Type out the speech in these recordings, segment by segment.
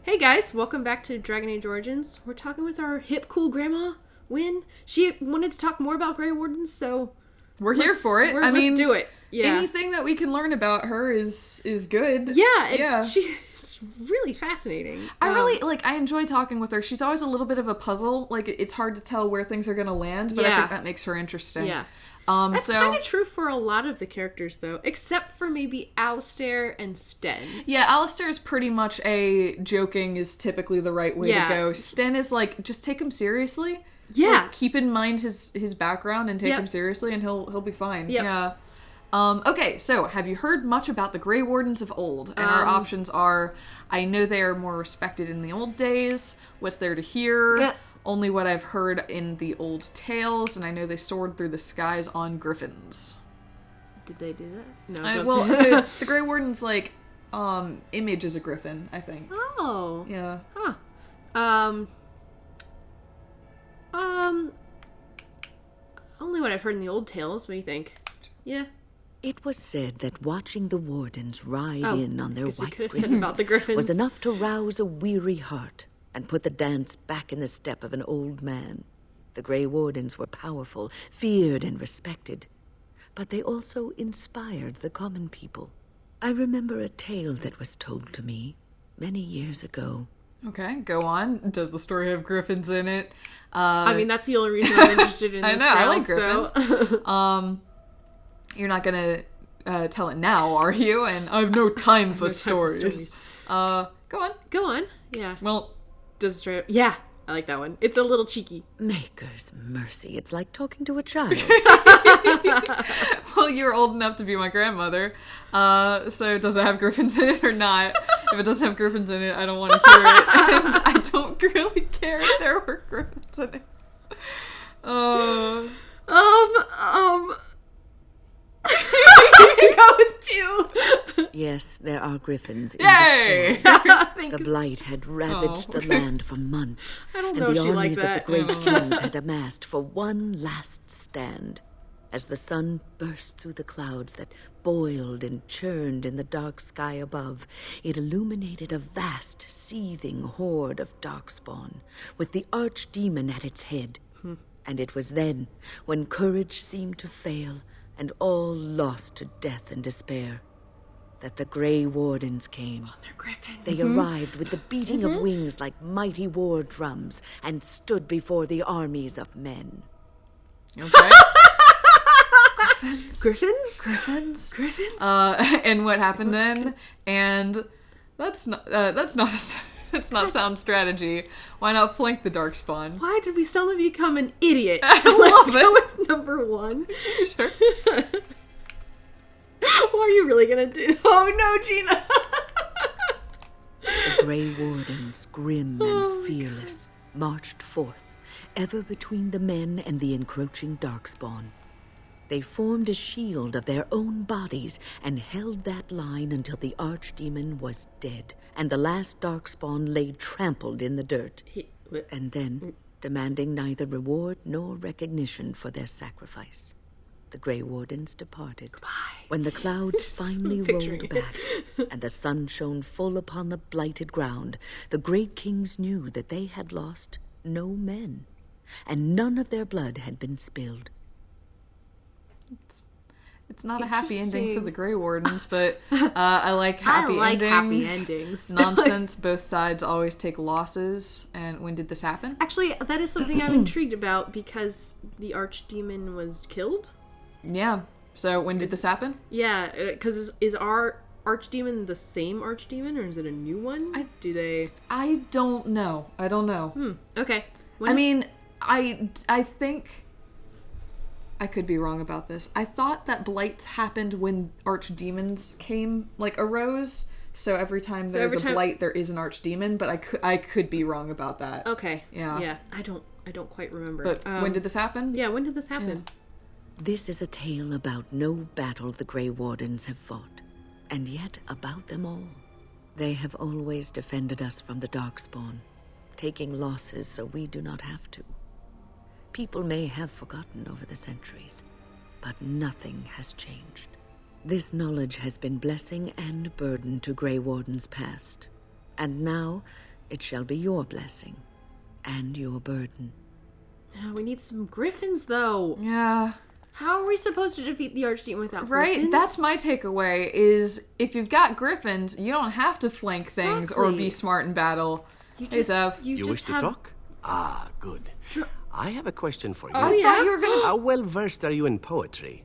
Hey guys, welcome back to Dragon Age Origins. We're talking with our hip, cool grandma, Wynn. She wanted to talk more about Grey Wardens, so... We're here for it. Let's do it. Yeah. Anything that we can learn about her is good. Yeah. She's really fascinating. I enjoy talking with her. She's always a little bit of a puzzle. Like, it's hard to tell where things are going to land, but I think that makes her interesting. Yeah. That's kind of true for a lot of the characters, though, except for maybe Alistair and Sten. Yeah, Alistair is pretty much joking is typically the right way to go. Sten is like, just take him seriously. Yeah. Like, keep in mind his background and take him seriously, and he'll be fine. Yep. Yeah. Okay, so have you heard much about the Grey Wardens of old? And our options are, I know they are more respected in the old days. What's there to hear? Yeah. Only what I've heard in the old tales, and I know they soared through the skies on griffins. Did they do that? No. The Grey Warden's image is a griffin, I think. Oh. Yeah. Huh. Only what I've heard in the old tales. What do you think? Yeah. It was said that watching the Wardens ride in on their white griffins was enough to rouse a weary heart and put the dance back in the step of an old man. The Grey Wardens were powerful, feared and respected, but they also inspired the common people. I remember a tale that was told to me many years ago. Okay, go on. Does the story have griffins in it? I mean, that's the only reason I'm interested in this. I know, I like griffins. So. You're not gonna tell it now, are you? And I have no time for stories. Go on. Go on. Yeah. Well, does it Yeah, I like that one. It's a little cheeky. Maker's mercy, it's like talking to a child. Well, you're old enough to be my grandmother. So does it have griffins in it or not? If it doesn't have griffins in it, I don't want to hear it. And I don't really care if there were griffins in it. Go with you. Yes, there are griffins in Yay! the blight had ravaged the land for months, and the armies of the great kings had amassed for one last stand. As the sun burst through the clouds that boiled and churned in the dark sky above, it illuminated a vast, seething horde of darkspawn, with the archdemon at its head. And it was then, when courage seemed to fail, and all lost to death and despair, that the Grey Wardens came. Oh, they're griffins. They arrived with the beating of wings like mighty war drums, and stood before the armies of men. Okay. Griffins? And what happened then? And that's not sound strategy. Why not flank the Darkspawn? Why did we suddenly become an idiot? Let's go with number one. Sure. What are you really gonna do? Oh no, Gina! The Grey Wardens, grim and fearless, marched forth, ever between the men and the encroaching Darkspawn. They formed a shield of their own bodies and held that line until the archdemon was dead, and the last Darkspawn lay trampled in the dirt. And then, demanding neither reward nor recognition for their sacrifice, the Grey Wardens departed. Goodbye. When the clouds finally rolled back and the sun shone full upon the blighted ground, the great kings knew that they had lost no men, and none of their blood had been spilled. It's not a happy ending for the Grey Wardens, but I like happy endings. Nonsense, both sides always take losses. And when did this happen? Actually, that is something I'm intrigued about, because the archdemon was killed. Yeah. So when did this happen? Yeah, because is our archdemon the same archdemon, or is it a new one? I don't know. Okay. I think... I could be wrong about this. I thought that blights happened when archdemons arose. So every time there's a blight, there is an archdemon. But I could be wrong about that. Okay. Yeah. Yeah. I don't quite remember. But when did this happen? Yeah. When did this happen? Yeah. This is a tale about no battle the Grey Wardens have fought, and yet about them all. They have always defended us from the Darkspawn, taking losses so we do not have to. People may have forgotten over the centuries, but nothing has changed. This knowledge has been blessing and burden to Grey Wardens past, and now It shall be your blessing and your burden. We need some griffins, though. Yeah. How are we supposed to defeat the archdemon without Right? griffins? That's my takeaway, is if you've got griffins, you don't have to flank things or be smart in battle. Hey, Zev. You wish to talk? Ah, good. I have a question for you. Oh, I yeah? thought you were gonna... How well versed are you in poetry?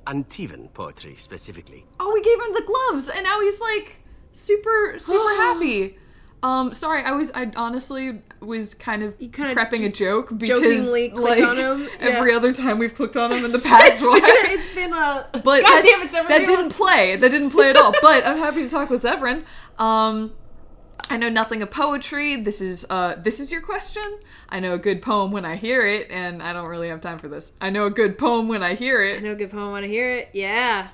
Antivan poetry, specifically. Oh, we gave him the gloves, and now he's, like, super happy. Sorry, I honestly was kind of prepping a joke because, jokingly clicked like, on him. every other time we've clicked on him in the past, It's been a... but God damn it, Severin. that didn't play. That didn't play at all. But I'm happy to talk with Severin. I know nothing of poetry. This is your question? I know a good poem when I hear it, and I don't really have time for this. I know a good poem when I hear I it. know a good poem when I hear it. Yeah.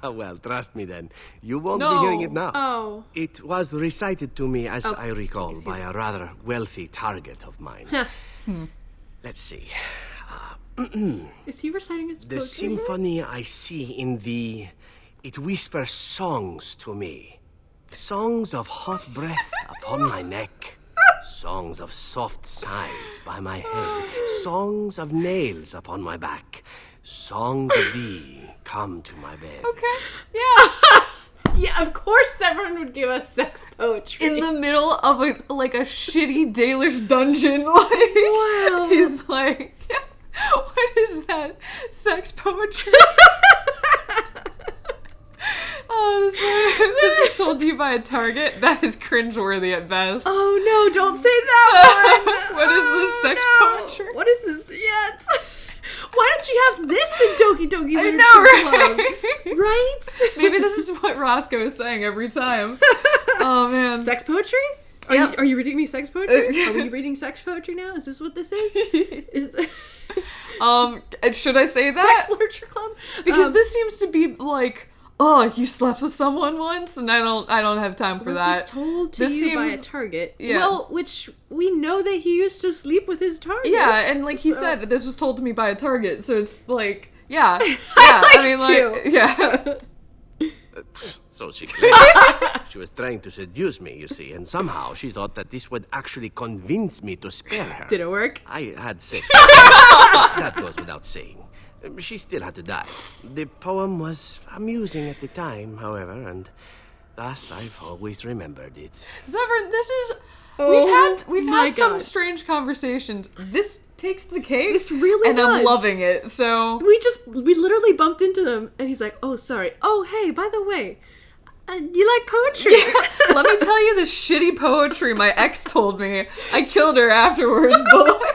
Well, trust me then. You won't No. be hearing it now. Oh. It was recited to me, as I recall, excuse by a rather wealthy target of mine. Let's see. Is he reciting his The poetry? symphony I see in thee, it whispers songs to me. Songs of hot breath upon my neck. Songs of soft sighs by my head. Songs of nails upon my back. Songs of thee come to my bed. Okay. Yeah. Yeah, of course Severin would give us sex poetry. In the middle of a shitty Dalish dungeon, like Wow. he's like, what is that? Sex poetry? Oh, this is told to you by a target. That is cringeworthy at best. Oh no, don't say that one! What is this sex poetry? What is this? Yes. Why don't you have this in Doki Doki I Literature know, Club? Right? Maybe this is what Roscoe is saying every time. Oh man. Sex poetry? Are you reading me sex poetry? Are we reading sex poetry now? Is this what this is? Should I say that? Sex Literature Club? Because this seems to be like, oh, you slept with someone once, and I don't have time for was that. this told to This you by a seems- target? yeah. Well, which we know that he used to sleep with his targets. Yeah, and like he so- said, this was told to me by a target, so it's like, yeah, yeah. I like yeah. So she claimed. She was trying to seduce me, you see, and somehow she thought that this would actually convince me to spare her. Did it work? I had sex. That goes without saying. She still had to die. The poem was amusing at the time, however, and thus I've always remembered it. Severin, this is. Oh we've my had some God. strange conversations. This takes the cake. This really and I'm does. loving it. So We literally bumped into them, and he's like, "Oh, sorry. Oh, hey, by the way, you like poetry?" let me tell you the shitty poetry my ex told me. I killed her afterwards, but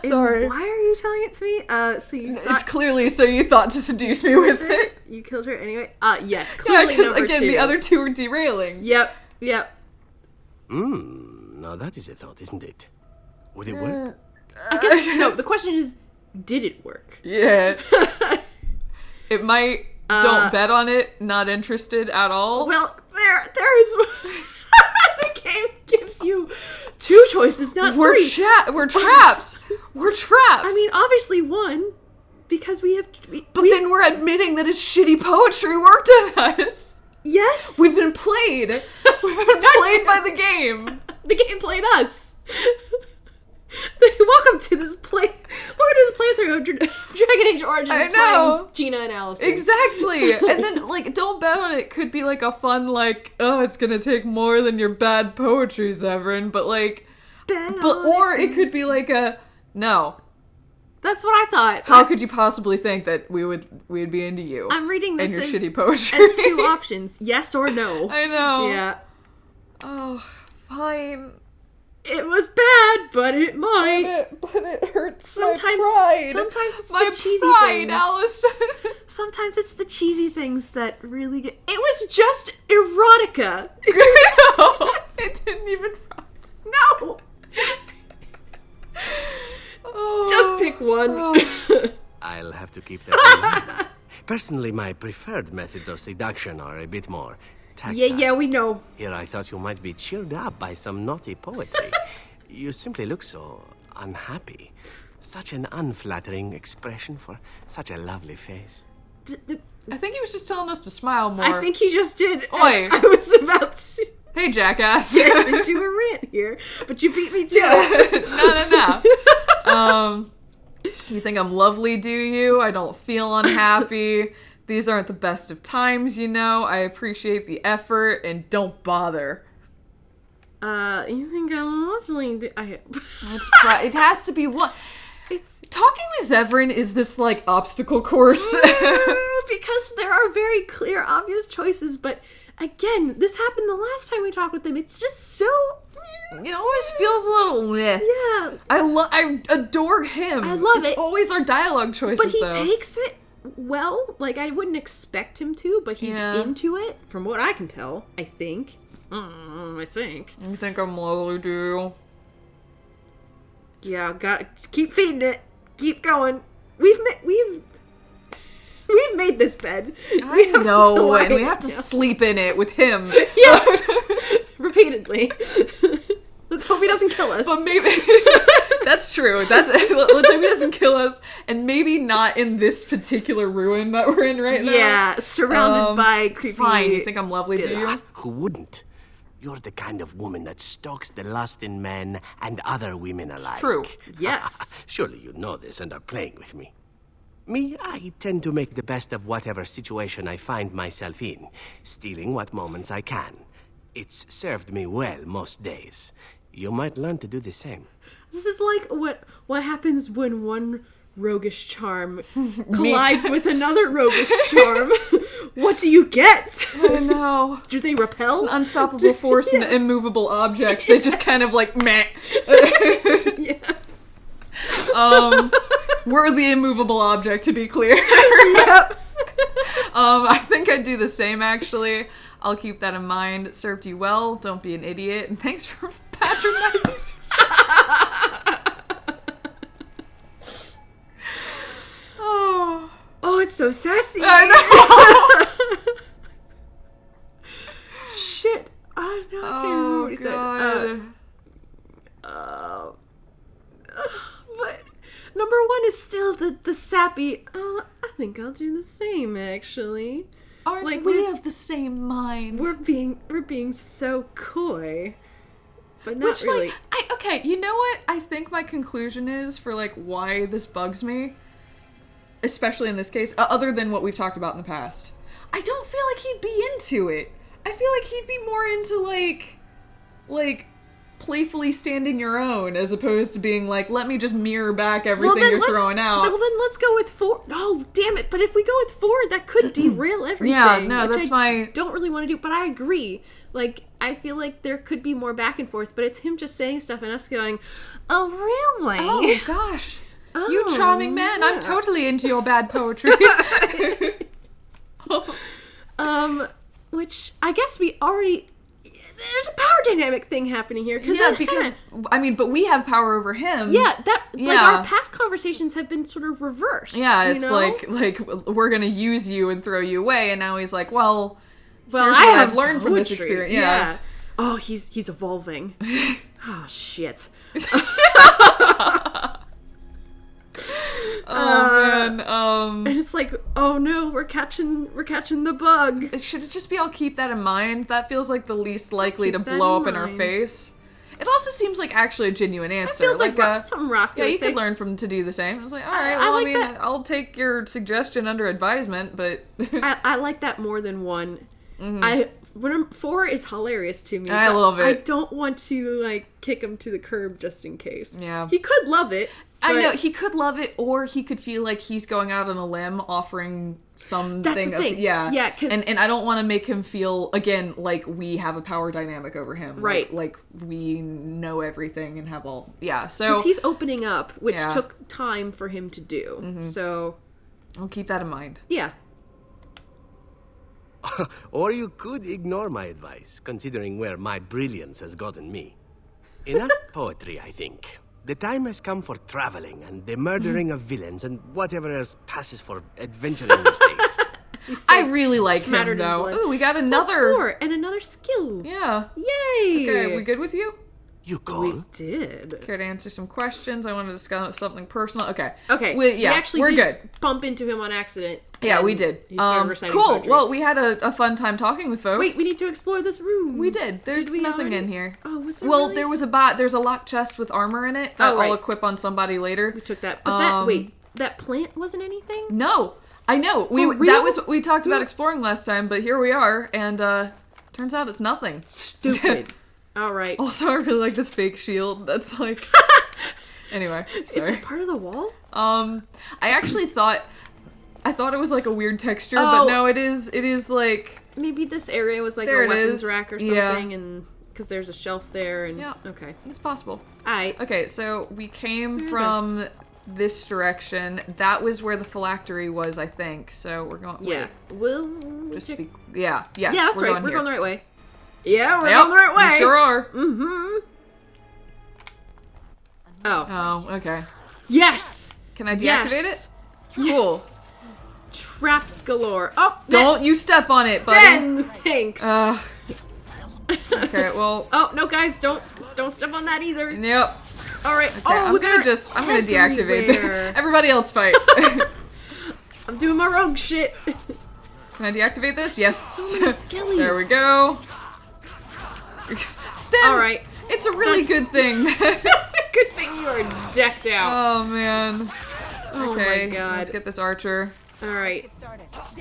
sorry. And why are you telling it to me? So you It's clearly so you thought to seduce me with it. you killed her anyway? Yes, Yeah, clearly because number again, two. the other two are derailing. Yep. Now that is a thought, isn't it? Would it work? I guess no. The question is, did it work? Yeah. It might. Don't bet on it. Not interested at all. Well, there is. The game gives you two choices, not We're three. we're trapped. We're trapped. I mean, obviously one, because we have. but then we're admitting that his shitty poetry worked on us. Yes, We've been played. We've been played by the game. the game played us. Welcome to this playthrough of Dragon Age Origins. I know. Playing Gina and Allison. Exactly. And then, like, don't bet on it. Could be like a fun, like, oh, it's gonna take more than your bad poetry, Severin. But like, or it could be like a no. That's what I thought. How could you possibly think that we'd be into you? I'm reading this and your as, shitty poetry as two options: yes or no. I know. Yeah. Oh, fine. It was bad, but it might. But it hurts Sometimes, my pride. sometimes it's My the cheesy pride, things. Allison. Sometimes it's the cheesy things that really get. It was just erotica. No, it didn't even. No. Oh. Just pick one. I'll have to keep that in mind. Personally, my preferred methods of seduction are a bit more tactile. Yeah, we know. Here I thought you might be cheered up by some naughty poetry. You simply look so unhappy. Such an unflattering expression for such a lovely face. I think he was just telling us to smile more. I think he just did. Oi. I was about to. Hey, jackass. Get into a rant here, but you beat me to it. No. You think I'm lovely, do you? I don't feel unhappy. These aren't the best of times, you know. I appreciate the effort, and don't bother. You think I'm lovely? It has to be one. It's Talking with Zevran is this, like, obstacle course. because there are very clear, obvious choices, but again, this happened the last time we talked with him. It's just so... It always feels a little meh. Yeah. I adore him. I love it. Always our dialogue choices, But he though. takes it well. Like, I wouldn't expect him to, but he's into it, from what I can tell, I think. I think. You think I'm lovely, do you? Yeah, gotta keep feeding it. Keep going. We've made this bed. I know, and we have to sleep in it with him. Yeah. Repeatedly. Let's hope he doesn't kill us. But maybe that's true. Let's hope he doesn't kill us, and maybe not in this particular ruin that we're in right now. Yeah, surrounded by creepy. Fine. You think I'm lovely, do you? Who wouldn't? You're the kind of woman that stalks the lust in men and other women alike. True. Yes. Surely you know this and are playing with me. Me, I tend to make the best of whatever situation I find myself in, stealing what moments I can. It's served me well most days. You might learn to do the same. This is like what happens when one roguish charm collides with another roguish charm. What do you get? I know. Do they repel? It's an unstoppable force and an immovable object. They just kind of like meh. Yeah. We're the immovable object, to be clear. Yep. I think I'd do the same, actually. I'll keep that in mind. It served you well. Don't be an idiot. And thanks for patronizing. Oh, it's so sassy. I know. Shit. Oh, no, I can't remember what he God. said. But number one is still the sappy. I think I'll do the same, actually. Aren't Like, we we're- of the same mind? We're being so coy, but not Which, really. like, okay, you know what I think my conclusion is for, like, why this bugs me? Especially in this case, other than what we've talked about in the past. I don't feel like he'd be into it. I feel like he'd be more into, like, playfully standing your own, as opposed to being like, let me just mirror back everything you're throwing out. Well, then let's go with 4. Oh, damn it. But if we go with 4, that could derail everything. Yeah, no, which that's I don't really want to do, but I agree. Like, I feel like there could be more back and forth, but it's him just saying stuff and us going, oh, really? Oh, gosh. You Oh, charming man. yeah. I'm totally into your bad poetry. Which I guess we already... There's a power dynamic thing happening here. Yeah, because, I mean, but we have power over him. Yeah, like, Yeah. our past conversations have been sort of reversed. Yeah, you it's know? like we're gonna use you and throw you away, and now he's like, well here's I what have I've learned from this poetry. experience. Yeah. Oh, he's evolving. Oh, shit. Man. And it's like, oh no, we're catching the bug. Should it just be I'll keep that in mind? That feels like the least likely to keep that blow in up in our mind. face. It also seems like actually a genuine answer. Feels like something Roscoe yeah, would you say. could learn from to do the same. I was like, all right, I well, I like mean, that. I'll take your suggestion under advisement, but I like that more than 1. 4 is hilarious to me. I but love it. I don't want to like kick him to the curb just in case. Yeah. He could love it. I but know he could love it, or he could feel like he's going out on a limb, offering something. That's the thing. Yeah, Yeah, 'cause- and I don't want to make him feel again like we have a power dynamic over him, Right. Like we know everything and have all. Yeah, so Because he's opening up, which Yeah. took time for him to do. So, I'll keep that in mind. yeah. Or you could ignore my advice, considering where my brilliance has gotten me. Enough poetry, I think. The time has come for traveling and the murdering of villains and whatever else passes for adventuring these days. I really like him smattered in though. blood. Ooh, we got Plus another. 4 and another skill. Yeah. Yay! Okay, we good with you? You We gone? did. Care to answer some questions? I want to discuss something personal. Okay. Okay. We actually we're did good. bump into him on accident. Yeah, we did. He started reciting cool. poetry. Well, we had a fun time talking with folks. Wait, we need to explore this room. We did. There's we nothing already? in here. Oh, was there Well, really? there's a locked chest with armor in it that Oh, right. I'll equip on somebody later. We took that. But that plant wasn't anything? No, I know. real? That was we talked about exploring last time, but here we are, and turns out it's nothing. Stupid. All right. Also, I really like this fake shield. That's like. Anyway, Is sorry. that part of the wall? I actually thought it was like a weird texture, Oh. but no, it is like. Maybe this area was like There a it weapons is. rack or something, Yeah. and because there's a shelf there, and Yeah. okay. It's possible. Okay. So we came from this direction. That was where the phylactery was, I think. So we're going. Yeah. We'll Just to check- be. Yeah. Yes. Yeah, that's we're right. Going We're here. going the right way. Yeah, we're Yep, going the right way. We sure are. Mm-hmm. Oh. Oh, okay. Yes. Can I deactivate Yes. it? Cool. Yes. Traps galore. Oh, Don't you step on it, buddy. 10. Thanks. Okay, well. Oh no, guys, don't step on that either. Yep. All right. Okay, Oh, I'm gonna deactivate everywhere. this. Everybody else fight. I'm doing my rogue shit. Can I deactivate this? Yes. So many skellies. There we go. Stem. All right. It's a really good thing. Good thing you are decked out. Oh man. Oh Okay, my god. let's get this archer. All right.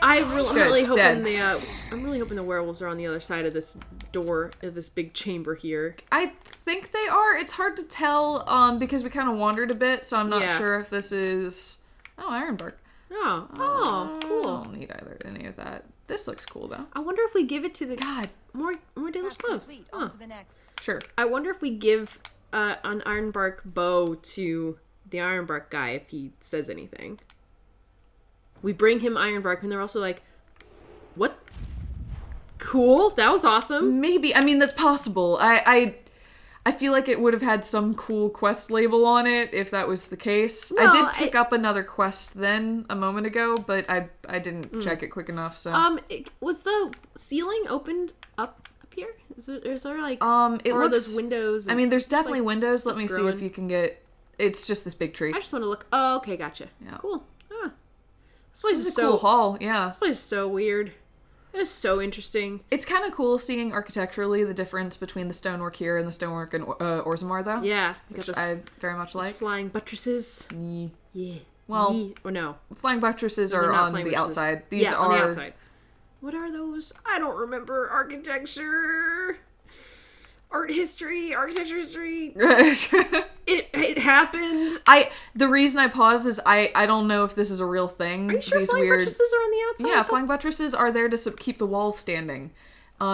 I'm Good, really hoping dead. I'm really hoping the werewolves are on the other side of this door, of this big chamber here. I think they are. It's hard to tell because we kind of wandered a bit, so I'm not Yeah. sure if this is. Oh, ironbark. Oh, I cool. don't need any of that. This looks cool though. I wonder if we give it to the God. more Dalish gloves. On to the next. Sure. I wonder if we give an ironbark bow to the ironbark guy if he says anything. We bring him ironbark, and they're also like, "What? Cool, that was awesome." Maybe. I mean, that's possible. I feel like it would have had some cool quest label on it if that was the case. I No, did pick up another quest then a moment ago, but I didn't check it quick enough. So Was the ceiling opened up here? Is there like it or are looks. those windows? I mean, there's definitely like, windows. stuff Let me see growing? if you can get. It's just this big tree. I just want to look. Oh, okay, gotcha. Yeah. Cool. This place This is is a cool hall. Yeah. This place is so weird. It is so interesting. It's kind of cool seeing architecturally the difference between the stonework here and the stonework in Orzammar, though. Yeah, you Which got those, I very much those like. flying buttresses. Yee. Yeah. Well, Yee. Oh no, flying buttresses Those are not on flying the buttresses. outside. These yeah, are on the outside. What are those? I don't remember architecture. Art history, architecture history. It happened. The reason I paused is I don't know if this is a real thing. Are you sure These flying weird buttresses are on the outside? Yeah, flying buttresses are there to keep the walls standing.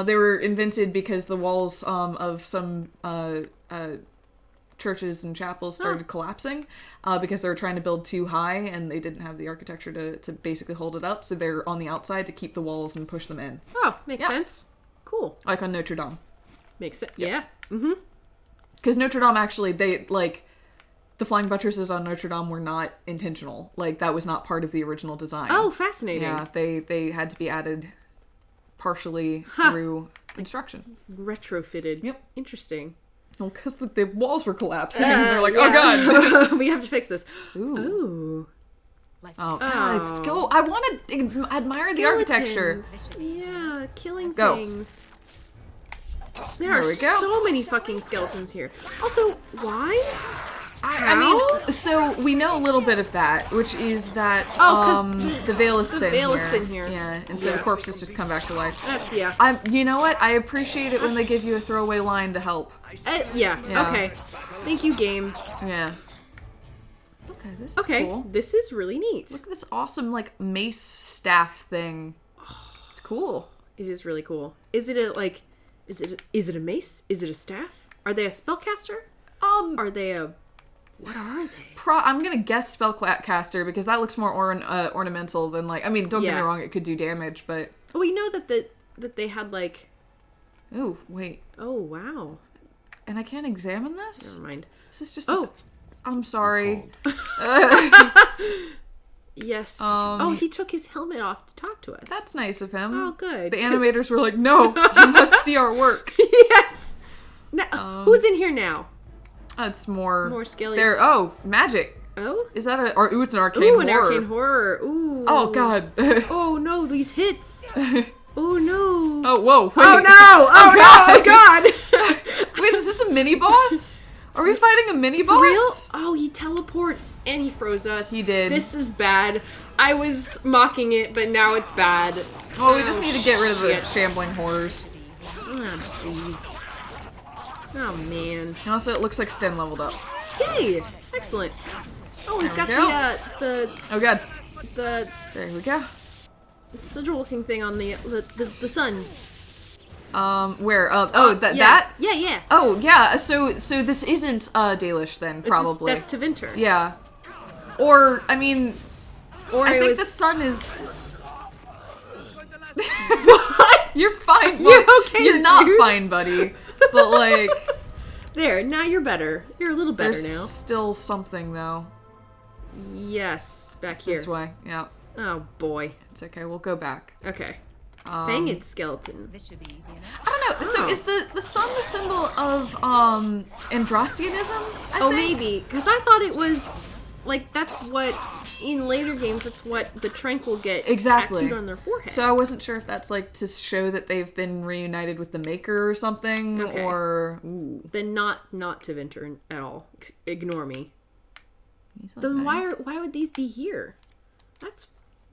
They were invented because the walls of some churches and chapels started collapsing because they were trying to build too high and they didn't have the architecture to basically hold it up. So they're on the outside to keep the walls and push them in. Oh, makes Yeah. sense. Cool. Like on Notre Dame. Makes sense. Yeah. Mm-hmm. Because Notre Dame actually, they, like, the flying buttresses on Notre Dame were not intentional. Like, that was not part of the original design. Oh, fascinating. Yeah, they had to be added partially through construction. Retrofitted. Yep. Interesting. Well, because the walls were collapsing, and they're like, oh god. We have to fix this. Ooh. Ooh. Oh, god, let's go. I want to admire the architecture. Skeletons. Yeah, killing Go. things. There There are we go. so many fucking skeletons here. Also, why? I mean, so we know a little bit of that, which is that 'cause the veil is the thin veil here. is thin here. Yeah, and so the corpses just come back to life. Yeah. You know what? I appreciate it when they give you a throwaway line to help. Yeah. Yeah. Okay. Thank you, game. Yeah. Okay, this is Okay. cool. This is really neat. Look at this awesome, like, mace staff thing. It's cool. It is really cool. Is it a like? Is it a mace? Is it a staff? Are they a spellcaster? Are they a? What are they? I'm gonna guess spellcaster because that looks more ornamental than, like, I mean, don't get me Yeah. wrong, it could do damage, but... Oh, we know that they had like. Ooh, wait. Oh wow. And I can't examine this? Never mind. Is this just... Oh. I'm sorry. Yes. Oh, he took his helmet off to talk to us. That's nice of him. Oh, good. The animators were like, no, you must see our work. Yes. No. Who's in here now? It's more skellies. There. Oh, magic. Oh? Is that it's an arcane Ooh, horror. an arcane horror. Ooh. Oh god. Oh no, these hits. Oh no. Oh whoa. Wait. Oh no. Oh no. Oh god. Wait, is this a mini boss? Are we fighting a mini boss? For real? Oh, he teleports and he froze us. He did. This is bad. I was mocking it, but now it's bad. Well, we just need to get rid of the shit. shambling horrors. Oh, jeez. Oh, man. And also, it looks like Sten leveled up. Yay! Excellent. Oh, we've There got we the Oh god. the There we go. sigil-looking thing on the sun. Where? Yeah. That? Yeah, yeah. Oh, yeah. So this isn't Dalish then, probably. That's Tevinter. Yeah. Or, I mean, Or I it think was... the sun is... What? You're fine. You're okay, You're not dude. fine, buddy. But, like... There, now you're better. You're a little better There's now. still something, though. Yes, back It's here. this way. Yeah. Oh, boy. It's okay. We'll go back. Okay. Fanged skeleton. I don't know. So is the sun the symbol of Andrastianism? I Oh, think? maybe. Because I thought it was, like, that's what, in later games, that's what the Tranquil get Exactly. tattooed on their forehead. So I wasn't sure if that's like to show that they've been reunited with the Maker or something, Okay. or ooh. Then not Tevinter at all. Ignore me. He's like, Then nice. why would these be here? That's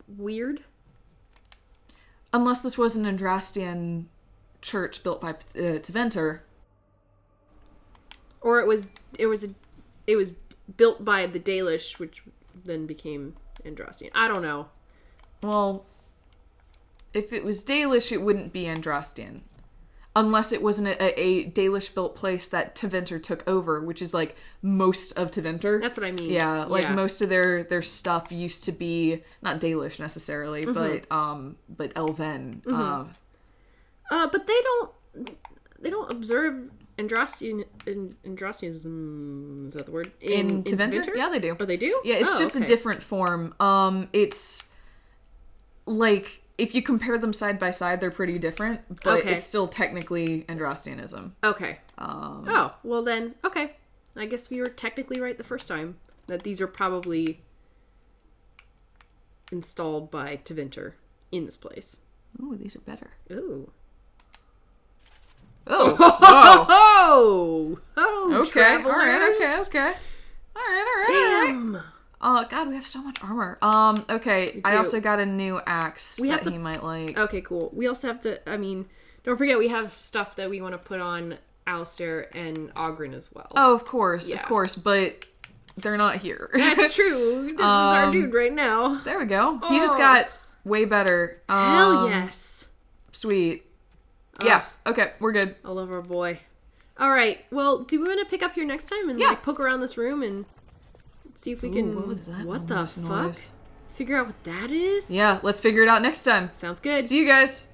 weird. Unless this was an Andrastian church built by Tevinter. Or it was built by the Dalish, which then became Andrastian. I don't know. Well, if it was Dalish, it wouldn't be Andrastian. Unless it wasn't a Dalish-built place that Tevinter took over, which is, like, most of Tevinter. That's what I mean. Yeah, like, Yeah. most of their stuff used to be, not Dalish necessarily, but Elven. But they don't observe Andrastianism, is that the word? In Tevinter? Yeah, they do. Oh, they do? Yeah, it's Oh, just okay. a different form. It's, like... If you compare them side by side, they're pretty different, but Okay. it's still technically Andrastianism. Okay. Oh, well then, okay. I guess we were technically right the first time. That these are probably installed by Tevinter in this place. Ooh, these are better. Ooh. Oh, whoa. Oh! Okay, travelers. alright, okay. Alright. Damn! God, we have so much armor. Okay, I do. also got a new axe We have that to- he might like. Okay, cool. We also have to, don't forget we have stuff that we want to put on Alistair and Ogren as well. Oh, of course, Yeah. but they're not here. That's true. This is our dude right now. There we go. He just Oh. got way better. Hell yes. Sweet. Yeah, okay, we're good. I love our boy. Alright, well, do we want to pick up here next time and Yeah. like poke around this room and see if we can... what was that What the ominous fuck? noise? Figure out what that is? Yeah, let's figure it out next time. Sounds good. See you guys.